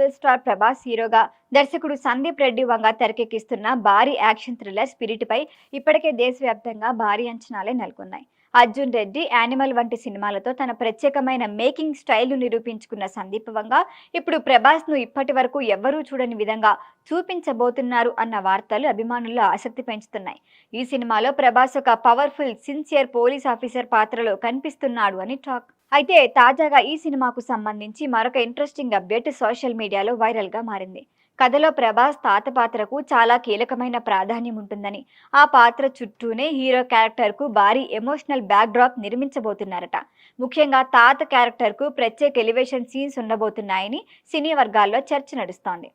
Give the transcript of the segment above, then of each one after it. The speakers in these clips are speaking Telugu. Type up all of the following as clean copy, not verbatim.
రెబల్ స్టార్ ప్రభాస్ హీరోగా దర్శకుడు సందీప్ రెడ్డి వంగ తెరకెక్కిస్తున్న భారీ యాక్షన్ థ్రిల్లర్ స్పిరిట్ పై ఇప్పటికే దేశవ్యాప్తంగా భారీ అంచనాలే నెలకొన్నాయి. అర్జున్ రెడ్డి, యానిమల్ వంటి సినిమాలతో తన ప్రత్యేకమైన మేకింగ్ స్టైల్ను నిరూపించుకున్న సందీప్ వంగ ఇప్పుడు ప్రభాస్ ను ఇప్పటి వరకు ఎవ్వరూ చూడని విధంగా చూపించబోతున్నారు అన్న వార్తలు అభిమానుల్లో ఆసక్తి పెంచుతున్నాయి. ఈ సినిమాలో ప్రభాస్ ఒక పవర్ఫుల్, సిన్సియర్ పోలీస్ ఆఫీసర్ పాత్రలో కనిపిస్తున్నాడు అని టాక్. అయితే తాజాగా ఈ సినిమాకు సంబంధించి మరొక ఇంట్రెస్టింగ్ అప్డేట్ సోషల్ మీడియాలో వైరల్ గా మారింది. కథలో ప్రభాస్ తాత పాత్రకు చాలా కీలకమైన ప్రాధాన్యం ఉంటుందని, ఆ పాత్ర చుట్టూనే హీరో క్యారెక్టర్ కు భారీ ఎమోషనల్ బ్యాక్ డ్రాప్ నిర్మించబోతున్నారట. ముఖ్యంగా తాత క్యారెక్టర్ కు ప్రత్యేక ఎలివేషన్ సీన్స్ ఉండబోతున్నాయని సినీ వర్గాల్లో చర్చ నడుస్తోంది.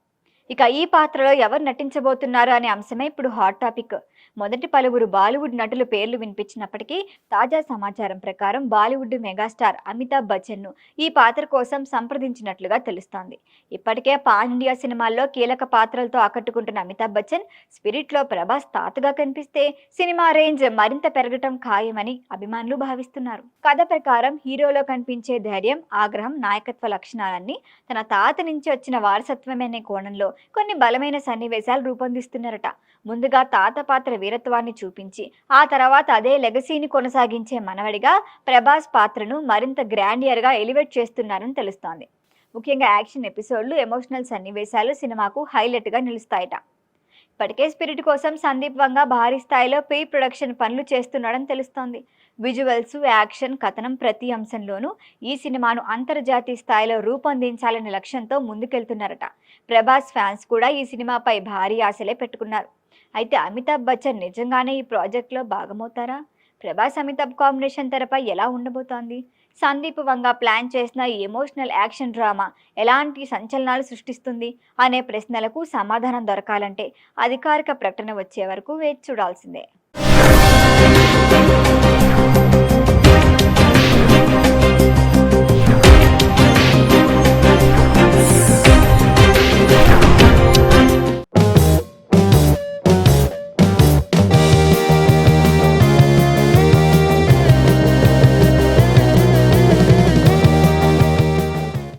ఇక ఈ పాత్రలో ఎవరు నటించబోతున్నారు అనే అంశమే ఇప్పుడు హాట్ టాపిక్. మొదటి పలువురు బాలీవుడ్ నటుల పేర్లు వినిపించినప్పటికీ తాజా సమాచారం ప్రకారం బాలీవుడ్ మెగాస్టార్ అమితాబ్ బచ్చన్ ను ఈ పాత్ర కోసం సంప్రదించినట్లుగా తెలుస్తోంది. ఇప్పటికే పాన్ ఇండియా సినిమాల్లో కీలక పాత్రలతో ఆకట్టుకుంటున్న అమితాబ్ బచ్చన్ స్పిరిట్ లో ప్రభాస్ తాతగా కనిపిస్తే సినిమా రేంజ్ మరింత పెరగటం ఖాయమని అభిమానులు భావిస్తున్నారు. కథ ప్రకారం హీరోలో కనిపించే ధైర్యం, ఆగ్రహం, నాయకత్వ లక్షణాలన్నీ తన తాత నుంచి వచ్చిన వారసత్వమే అనే కోణంలో కొన్ని బలమైన సన్నివేశాలు రూపొందిస్తున్నారట. ముందుగా తాత పాత్ర వీరత్వాన్ని చూపించి ఆ తర్వాత అదే లెగసీని కొనసాగించే మనవడిగా ప్రభాస్ పాత్రను మరింత గ్రాండియర్ గా ఎలివేట్ చేస్తున్నారని తెలుస్తోంది. ముఖ్యంగా యాక్షన్ ఎపిసోడ్లు, ఎమోషనల్ సన్నివేశాలు సినిమాకు హైలైట్ గా నిలుస్తాయట. ఇప్పటికే స్పిరిట్ కోసం సందీప్ వంగ భారీ స్థాయిలో ప్రీ ప్రొడక్షన్ పనులు చేస్తున్నాడని తెలుస్తోంది. విజువల్స్, యాక్షన్, కథనం ప్రతి అంశంలోనూ ఈ సినిమాను అంతర్జాతీయ స్థాయిలో రూపొందించాలనే లక్ష్యంతో ముందుకెళ్తున్నారట. ప్రభాస్ ఫ్యాన్స్ కూడా ఈ సినిమాపై భారీ ఆశలే పెట్టుకున్నారు. అయితే అమితాబ్ బచ్చన్ నిజంగానే ఈ ప్రాజెక్ట్లో భాగమవుతారా? ప్రభాస్ అమితాబ్ కాంబినేషన్ తెరపై ఎలా ఉండబోతోంది? సందీప్ వంగ ప్లాన్ చేసిన ఈ ఎమోషనల్ యాక్షన్ డ్రామా ఎలాంటి సంచలనాలు సృష్టిస్తుంది అనే ప్రశ్నలకు సమాధానం దొరకాలంటే అధికారిక ప్రకటన వచ్చే వరకు వేచి చూడాల్సిందే.